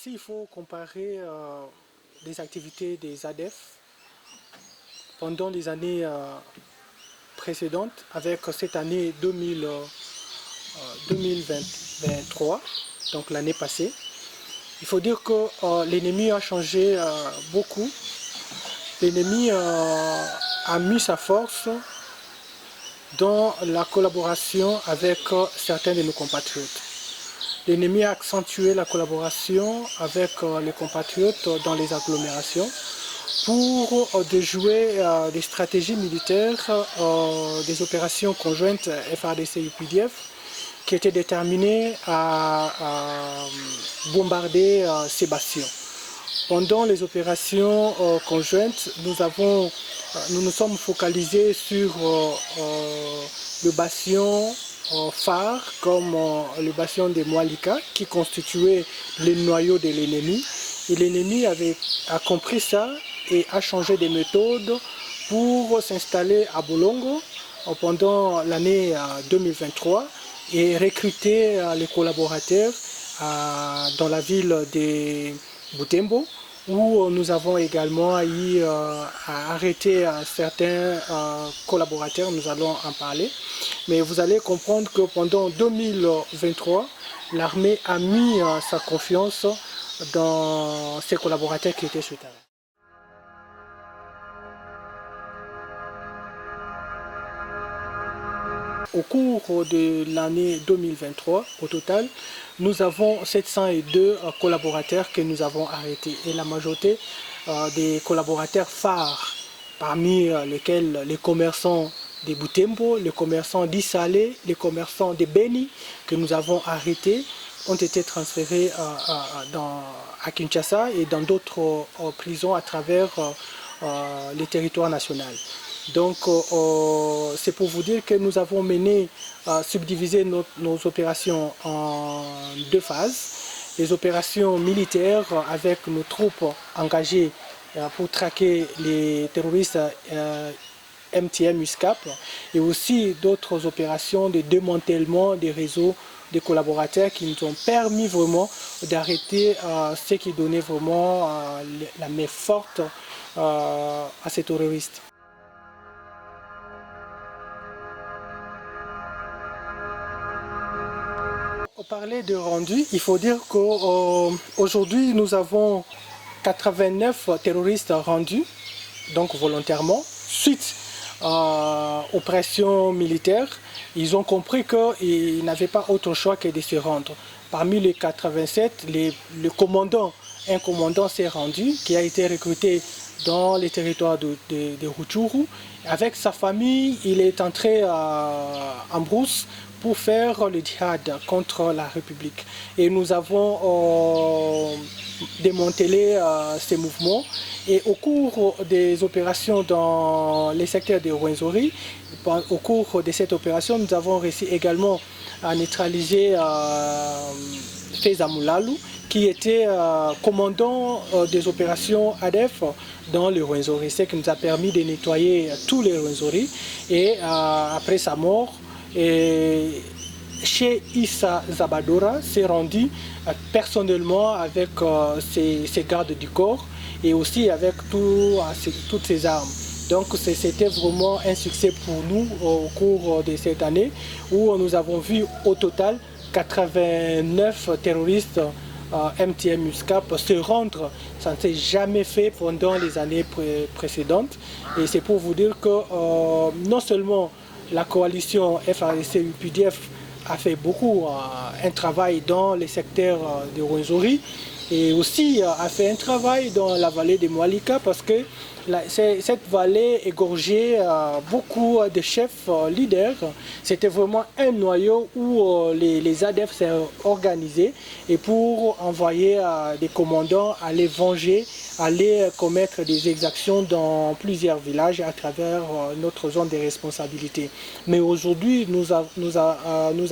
S'il faut comparer les activités des ADEF pendant les années précédentes avec cette année 2023, donc l'année passée, il faut dire que l'ennemi a changé beaucoup. L'ennemi a mis sa force dans la collaboration avec certains de nos compatriotes. L'ennemi a accentué la collaboration avec les compatriotes dans les agglomérations pour déjouer des stratégies militaires, des opérations conjointes FARDC-UPDF qui étaient déterminées à bombarder Sébastien. Pendant les opérations conjointes, nous nous sommes focalisés sur le bastion phare comme le bastion de Mwalika qui constituait le noyau de l'ennemi. Et l'ennemi a compris ça et a changé de méthode pour s'installer à Bolongo pendant l'année 2023 et recruter les collaborateurs dans la ville de Butembo, où nous avons également eu à arrêter certains collaborateurs, nous allons en parler. Mais vous allez comprendre que pendant 2023, l'armée a mis sa confiance dans ses collaborateurs qui étaient sur le terrain. Au cours de l'année 2023, au total, nous avons 702 collaborateurs que nous avons arrêtés. Et la majorité des collaborateurs phares, parmi lesquels les commerçants de Butembo, les commerçants d'Issalé, les commerçants de Beni que nous avons arrêtés, ont été transférés à Kinshasa et dans d'autres prisons à travers les territoires nationaux. Donc c'est pour vous dire que nous avons subdivisé nos opérations en deux phases. Les opérations militaires avec nos troupes engagées pour traquer les terroristes MTM USCAP et aussi d'autres opérations de démantèlement des réseaux de collaborateurs qui nous ont permis vraiment d'arrêter ce qui donnait vraiment la main forte à ces terroristes. Pour parler de rendu, il faut dire qu'aujourd'hui nous avons 89 terroristes rendus, donc volontairement, suite aux pressions militaires. Ils ont compris qu'ils n'avaient pas autre choix que de se rendre. Parmi les 87, un commandant s'est rendu, qui a été recruté dans les territoires de Rutshuru. Avec sa famille, il est entré en brousse pour faire le djihad contre la République. Et nous avons démantelé ces mouvements. Et au cours des opérations dans les secteurs de Rwenzori, au cours de cette opération, nous avons réussi également à neutraliser Feza Moulalu, qui était commandant des opérations ADEF dans le Rwenzori, ce qui nous a permis de nettoyer tous les Rwenzori. Et après sa mort, chez Issa Zabadora s'est rendu personnellement avec ses gardes du corps et aussi avec toutes ses armes. Donc c'était vraiment un succès pour nous au cours de cette année où nous avons vu au total 89 terroristes MTM USCAP se rendre. Ça ne s'est jamais fait pendant les années précédentes. Et c'est pour vous dire que non seulement la coalition FARDC-UPDF a fait beaucoup un travail dans les secteurs de Rwenzori et aussi a fait un travail dans la vallée de Mwalika parce que cette vallée égorgeait beaucoup de chefs leaders. C'était vraiment un noyau où les ADF s'est organisés et pour envoyer des commandants aller venger, aller commettre des exactions dans plusieurs villages à travers notre zone de responsabilité. Mais aujourd'hui, nous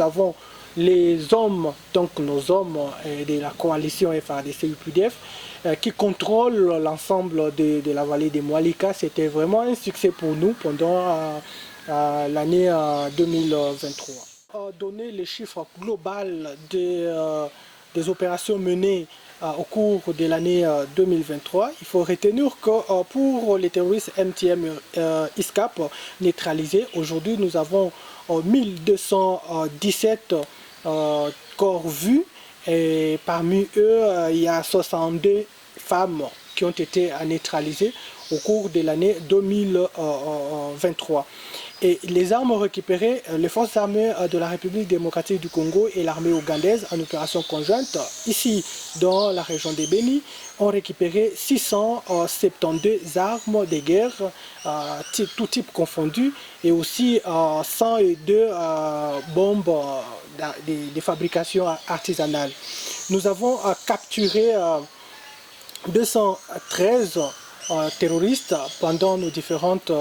avons les hommes, donc nos hommes de la coalition FARDC-UPDF qui contrôlent l'ensemble de la vallée de Mwalika. C'était vraiment un succès pour nous pendant l'année 2023. Donner le chiffre global de des opérations menées au cours de l'année 2023, il faut retenir que pour les terroristes MTM ISCAP neutralisés, aujourd'hui nous avons 1217 corps vus et parmi eux il y a 62 femmes qui ont été neutralisées au cours de l'année 2023. Et les armes récupérées, les forces armées de la République démocratique du Congo et l'armée ougandaise en opération conjointe, ici dans la région des Béni, ont récupéré 672 armes de guerre, tout type confondu, et aussi 102 bombes de fabrication artisanale. Nous avons capturé 213 terroristes pendant nos différentes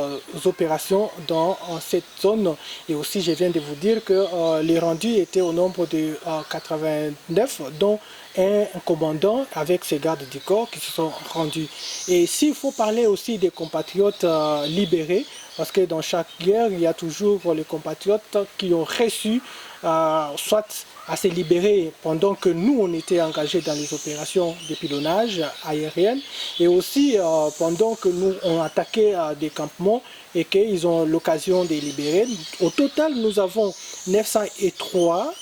opérations dans cette zone. Et aussi, je viens de vous dire que les rendus étaient au nombre de 89, dont un commandant avec ses gardes du corps qui se sont rendus. Et s'il faut parler aussi des compatriotes libérés, parce que dans chaque guerre, il y a toujours les compatriotes qui ont reçu soit à se libérer pendant que nous, on était engagés dans les opérations de pilonnage aérienne et aussi pendant que nous, on attaquait des campements et qu'ils ont l'occasion de libérer. Au total, nous avons 903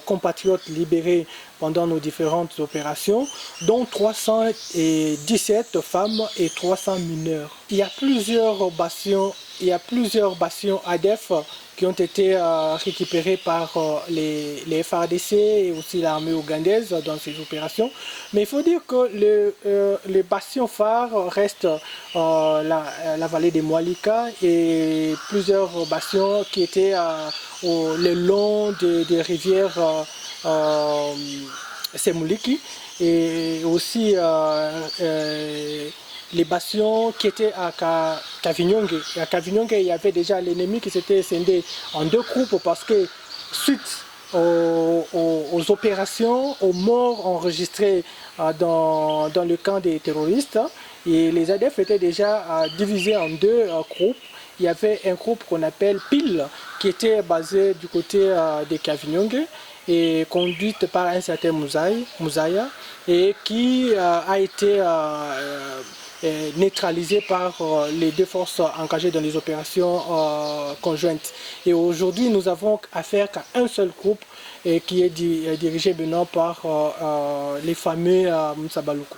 compatriotes libérés pendant nos différentes opérations, dont 317 femmes et 300 mineurs. Il y a plusieurs bastions ADF qui ont été récupérés par les FARDC et aussi l'armée ougandaise dans ces opérations. Mais il faut dire que les bastions phares restent la vallée des Mwalika et plusieurs bastions qui étaient le long des rivières Semuliki et aussi les bastions qui étaient à Kavinyonge. Et à Kavinyonge, il y avait déjà l'ennemi qui s'était scindé en deux groupes parce que suite aux opérations, aux morts enregistrées dans le camp des terroristes, et les ADF étaient déjà divisés en deux groupes. Il y avait un groupe qu'on appelle PIL qui était basé du côté de Kavinyonge et conduite par un certain Mouzaya et qui a été neutralisé par les deux forces engagées dans les opérations conjointes. Et aujourd'hui, nous avons affaire qu'à un seul groupe qui est dirigé maintenant par les fameux Msabaluku.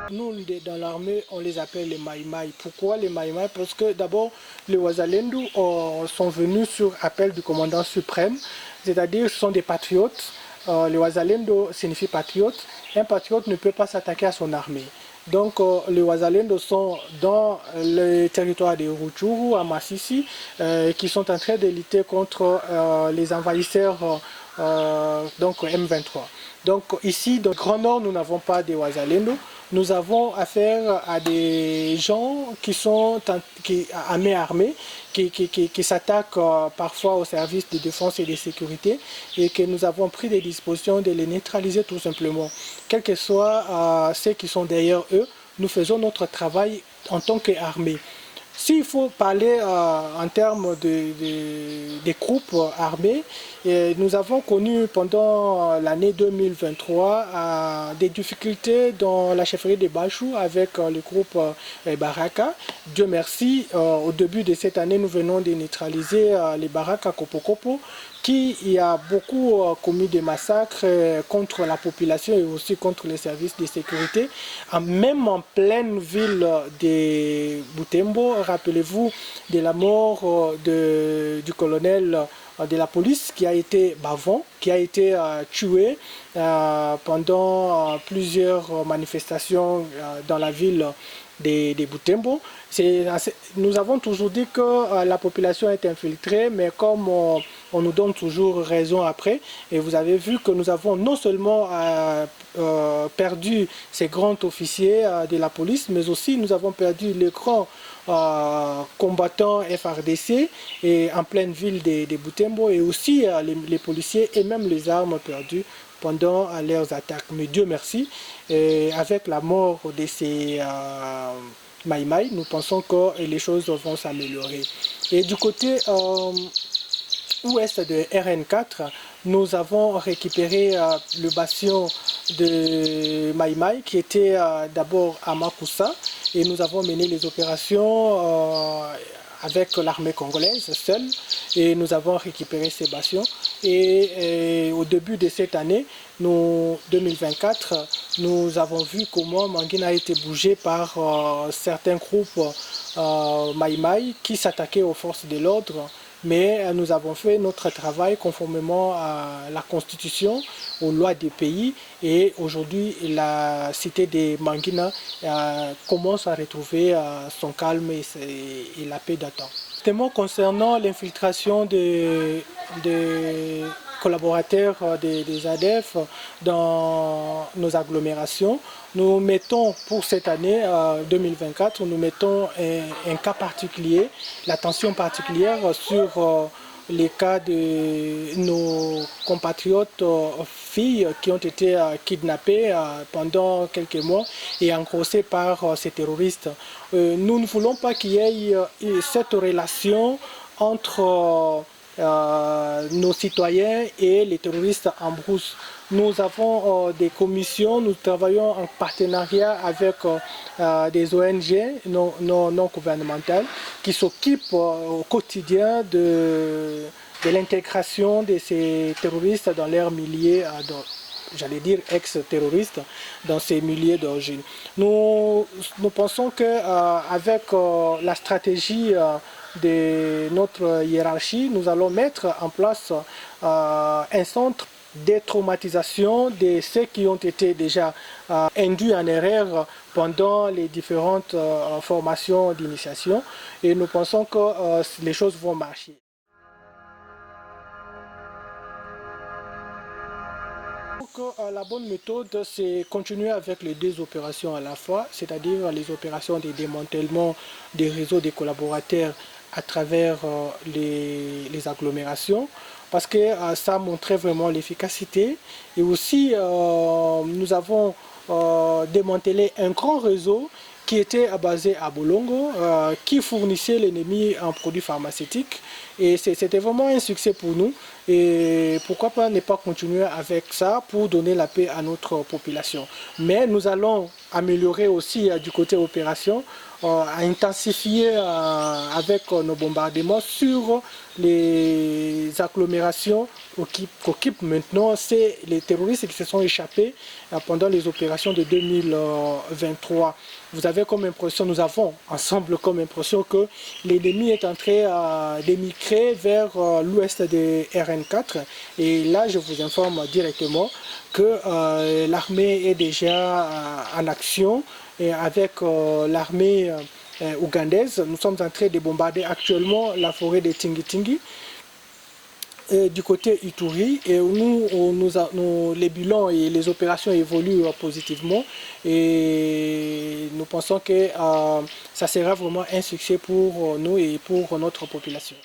Nous, dans l'armée, on les appelle les Maïmaï. Pourquoi les Maïmaï? Parce que d'abord, les Wazalendo sont venus sur appel du commandant suprême, c'est-à-dire ce sont des patriotes. Les Wazalendo signifie patriote. Un patriote ne peut pas s'attaquer à son armée. Donc les Wazalendo sont dans le territoire de Rutshuru, à Massissi, qui sont en train de lutter contre les envahisseurs donc M23. Donc ici, dans le Grand Nord, nous n'avons pas de Wazalendo. Nous avons affaire à des gens qui sont armés, qui s'attaquent parfois aux services de défense et de sécurité et que nous avons pris des dispositions de les neutraliser tout simplement. Quels que soient ceux qui sont derrière eux, nous faisons notre travail en tant qu'armée. S'il faut parler en termes des groupes armés, nous avons connu pendant l'année 2023 des difficultés dans la chefferie de Bachou avec le groupe Baraka. Dieu merci, au début de cette année, nous venons de neutraliser les Baraka Kopo qui a beaucoup commis des massacres contre la population et aussi contre les services de sécurité, même en pleine ville de Butembo. Rappelez-vous de la mort du colonel de la police qui a été Bavon, qui a été tué pendant plusieurs manifestations dans la ville de Butembo. Nous avons toujours dit que la population est infiltrée, mais comme on nous donne toujours raison après, et vous avez vu que nous avons non seulement perdu ces grands officiers de la police, mais aussi nous avons perdu les grands combattants FARDC et en pleine ville de Butembo, et aussi les policiers et même les armes perdues pendant leurs attaques. Mais Dieu merci, avec la mort de ces Maï Maï, nous pensons que les choses vont s'améliorer. Et du côté ouest de RN4, nous avons récupéré le bastion de Maï Maï qui était d'abord à Makoussa, et nous avons mené les opérations avec l'armée congolaise seule, et nous avons récupéré ces bastions. Et au début de cette année, 2024, nous avons vu comment Mangina a été bougé par certains groupes Maï Maï qui s'attaquaient aux forces de l'ordre. Mais nous avons fait notre travail conformément à la constitution, aux lois des pays, et aujourd'hui la cité de Mangina commence à retrouver son calme et la paix d'antan. Justement, concernant l'infiltration des collaborateurs des ADF dans nos agglomérations, nous mettons pour cette année 2024, nous mettons un cas particulier, l'attention particulière sur les cas de nos compatriotes filles qui ont été kidnappées pendant quelques mois et engrossées par ces terroristes. Nous ne voulons pas qu'il y ait cette relation entre nos citoyens et les terroristes en brousse. Nous avons des commissions, nous travaillons en partenariat avec des ONG non gouvernementales qui s'occupent au quotidien de l'intégration de ces terroristes dans leur milieu, j'allais dire ex-terroristes, dans ces milieux d'origine. Nous pensons qu'avec la stratégie de notre hiérarchie, nous allons mettre en place un centre de traumatisation de ceux qui ont été déjà induits en erreur pendant les différentes formations d'initiation, et nous pensons que les choses vont marcher. Donc, la bonne méthode, c'est continuer avec les deux opérations à la fois, c'est-à-dire les opérations de démantèlement des réseaux des collaborateurs à travers les agglomérations, parce que ça montrait vraiment l'efficacité. Et aussi, nous avons démantelé un grand réseau qui était basé à Bolongo, qui fournissait l'ennemi en produits pharmaceutiques. Et c'était vraiment un succès pour nous. Et pourquoi pas ne pas continuer avec ça pour donner la paix à notre population. Mais nous allons améliorer aussi du côté opération, à intensifier avec nos bombardements sur les agglomérations qu'occupent maintenant les terroristes qui se sont échappés pendant les opérations de 2023. Vous avez comme impression, nous avons ensemble comme impression que l'ennemi est en train d'émigrer vers l'ouest de RN4. Et là, je vous informe directement que l'armée est déjà en action, et avec l'armée ougandaise. Nous sommes en train de bombarder actuellement la forêt de Tingi-Tingi du côté Ituri, et les bilans et les opérations évoluent positivement, et nous pensons que ça sera vraiment un succès pour nous et pour notre population.